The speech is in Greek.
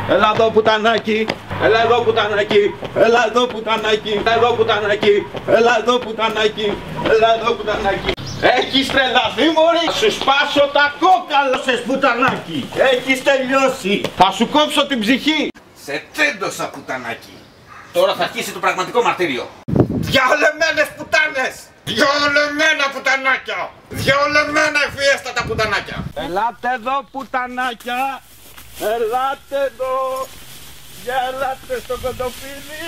Έλα εδώ πουτανάκι. Έλα εδώ πουτανάκι. Έλα εδώ πουτανάκι. Έλα εδώ πουτανάκι. Έλα εδώ πουτανάκι. Έλα εδώ πουτανάκι. Έχεις τρελαθεί μωρή. Θα σου σπάσω τα κόκαλα σε πουτανάκι. Έχεις τελειώσει. Θα σου κόψω την ψυχή. Σε τσέντωσα πουτανάκι. Τώρα θα αρχίσει το πραγματικό μαρτύριο. Διαολεμένες πουτάνες. Διαολεμένα πουτανάκια. Διαολεμένα ευφιέστατα πουτανάκια. Ελάτε εδώ πουτανάκια. Ελάτε εδώ. Γελάτε στο κοντοφύλι.